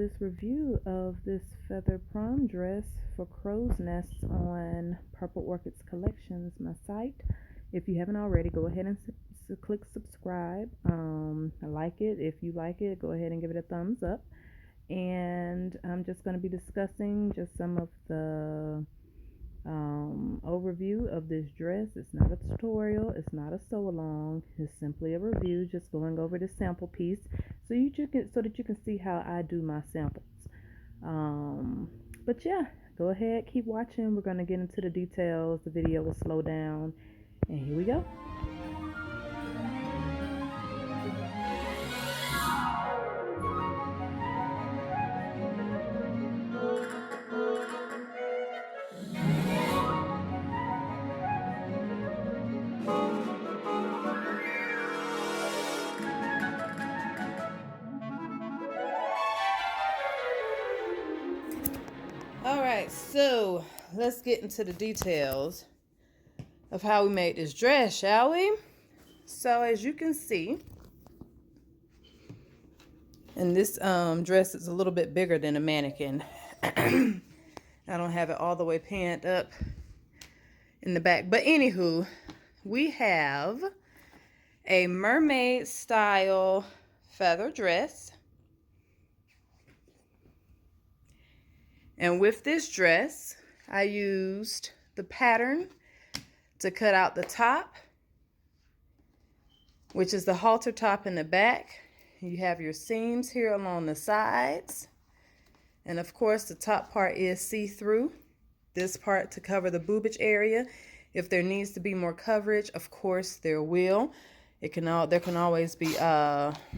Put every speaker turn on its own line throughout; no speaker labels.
this review of this feather prom dress for crow's nests on Purple Orchids Collections, my site. If you haven't already, go ahead and click subscribe. I like it. If you like it, go ahead and give it a thumbs up. And I'm just going to be discussing just some of the overview of this dress. It's not a tutorial, it's not a sew along, it's simply a review, just going over the sample piece so that you can see how I do my samples. But yeah, go ahead, keep watching. We're going to get into the details. The video will slow down, and here we go. Alright, so let's get into the details of how we made this dress, shall we? So as you can see, and this dress is a little bit bigger than a mannequin. I don't have it all the way panned up in the back. But anywho, we have a mermaid style feather dress. And with this dress, I used the pattern to cut out the top, which is the halter top in the back. You have your seams here along the sides. And of course, the top part is see-through. This part to cover the boobage area. If there needs to be more coverage, of course there will. There can always be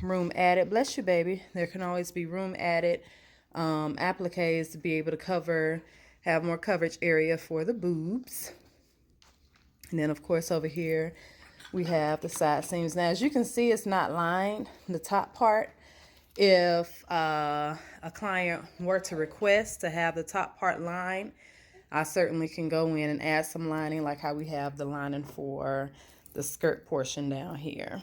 room added. Bless you, baby. There can always be room added. Appliques to be able to have more coverage area for the boobs. And then of course over here we have the side seams. Now as you can see, it's not lined, the top part. If a client were to request to have the top part lined, I certainly can go in and add some lining, like how we have the lining for the skirt portion down here.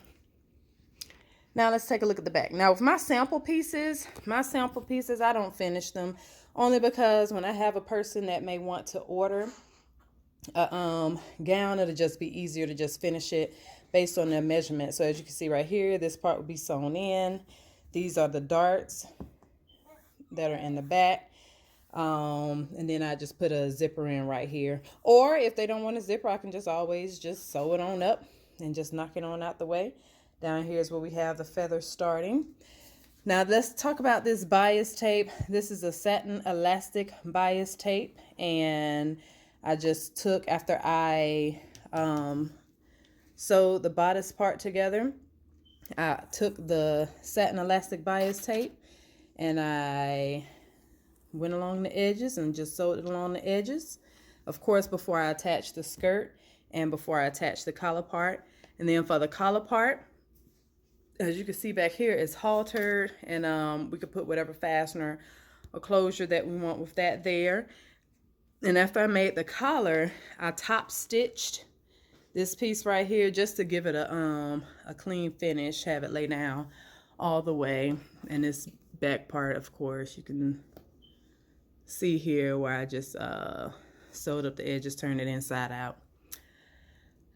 Now let's take a look at the back. Now with my sample pieces, I don't finish them, only because when I have a person that may want to order a gown, it'll just be easier to just finish it based on their measurement. So as you can see right here, this part will be sewn in. These are the darts that are in the back. And then I just put a zipper in right here. Or if they don't want a zipper, I can just always just sew it on up and just knock it on out the way. Down here is where we have the feathers starting. Now let's talk about this bias tape. This is a satin elastic bias tape, and I just took, after I sewed the bodice part together, I took the satin elastic bias tape and I went along the edges and just sewed it along the edges. Of course, before I attach the skirt and before I attach the collar part. And then for the collar part, as you can see back here, it's haltered, and we could put whatever fastener or closure that we want with that there. And after I made the collar, I top stitched this piece right here just to give it a clean finish, have it lay down all the way. And this back part, of course, you can see here where I just sewed up the edges, turned it inside out.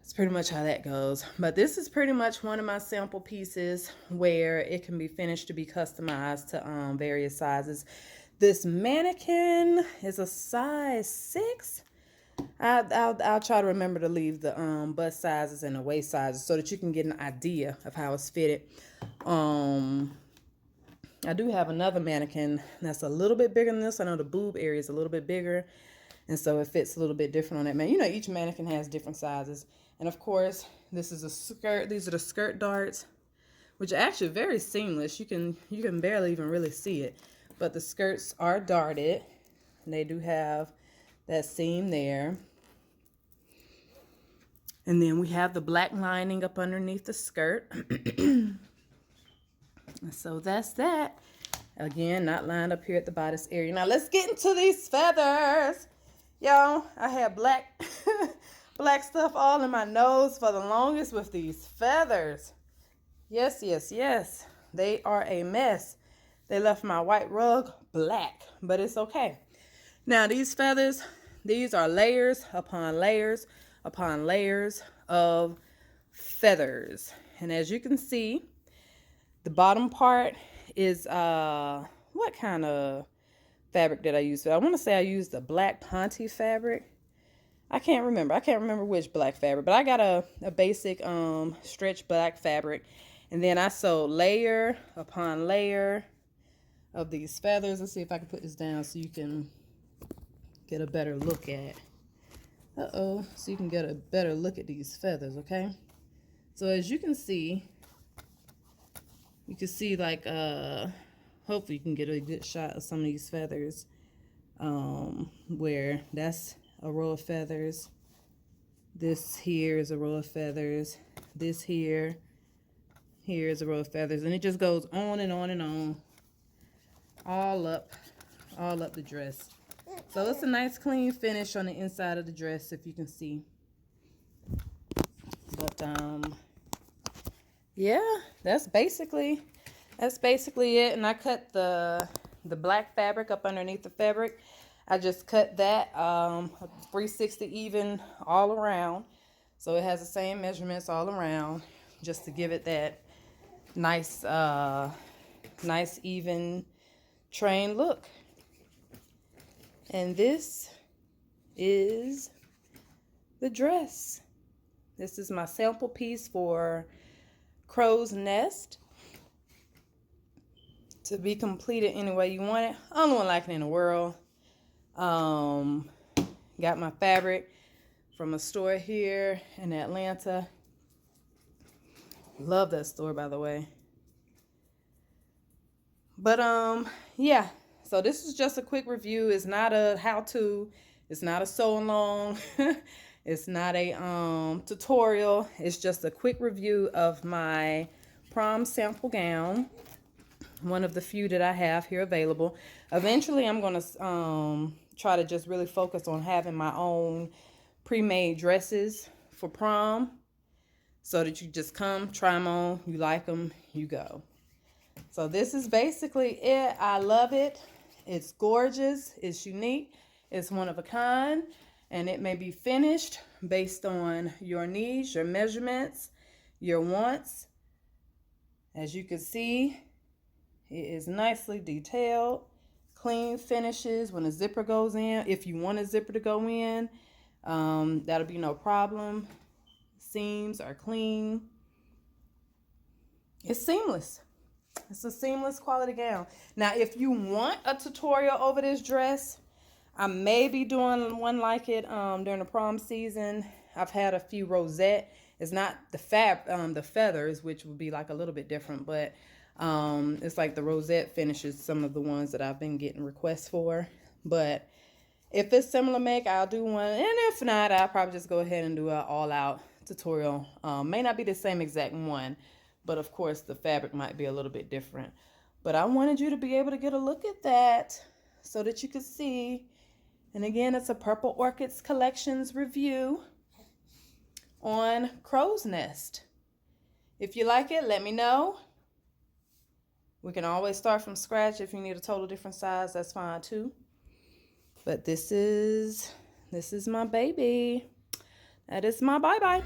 That's pretty much how that goes. But this is pretty much one of my sample pieces where it can be finished to be customized to various sizes. This mannequin is a size 6. I'll try to remember to leave the bust sizes and the waist sizes so that you can get an idea of how it's fitted. I do have another mannequin that's a little bit bigger than this. I know the boob area is a little bit bigger, and so it fits a little bit different on that man. You know, each mannequin has different sizes. And of course, this is a skirt. These are the skirt darts, which are actually very seamless. You can barely even really see it. But the skirts are darted, and they do have that seam there. And then we have the black lining up underneath the skirt. So that's that. Again, not lined up here at the bodice area. Now let's get into these feathers. Y'all, I had black black stuff all in my nose for the longest with these feathers. Yes, yes, yes. They are a mess. They left my white rug black, but it's okay. Now these feathers, these are layers upon layers upon layers of feathers. And as you can see, the bottom part is, what kind of fabric did I use? I want to say I used the black Ponte fabric. I can't remember which black fabric, but I got a basic stretch black fabric. And then I sewed layer upon layer of these feathers. Let's see if I can put this down so you can get a better look at. So you can get a better look at these feathers, okay? So as you can see like, hopefully you can get a good shot of some of these feathers, where that's a row of feathers. This here is a row of feathers. This here is a row of feathers, and it just goes on and on and on, all up the dress. So it's a nice clean finish on the inside of the dress, if you can see. But yeah, that's basically it. And I cut the black fabric up underneath the fabric. I just cut that 360 even all around, so it has the same measurements all around, just to give it that nice nice even train look. And this is the dress. This is my sample piece for Crow's Nest, to be completed any way you want it. Only one like it in the world. Got my fabric from a store here in Atlanta. Love that store, by the way. But yeah, so this is just a quick review. It's not a how-to. It's not a sew along. It's not a tutorial. It's just a quick review of my prom sample gown, one of the few that I have here available. Eventually I'm going to try to just really focus on having my own pre-made dresses for prom, so that you just come, try them on, you like them, you go. So this is basically it. I love it. It's gorgeous. It's unique. It's one of a kind. And it may be finished based on your needs, your measurements, your wants. As you can see, it is nicely detailed. Clean finishes when a zipper goes in. If you want a zipper to go in, that'll be no problem. Seams are clean. It's seamless. It's a seamless quality gown. Now, if you want a tutorial over this dress, I may be doing one like it during the prom season. I've had a few rosette. It's not the feathers, which would be like a little bit different, but it's like the rosette finishes, some of the ones that I've been getting requests for. But if it's similar make, I'll do one. And if not, I'll probably just go ahead and do an all-out tutorial. May not be the same exact one, but of course the fabric might be a little bit different. But I wanted you to be able to get a look at that so that you could see. And again, it's a Purple Orchids Collections review on Crow's Nest. If you like it, let me know. We can always start from scratch. If you need a total different size, that's fine too. But this is my baby. That is my bye-bye.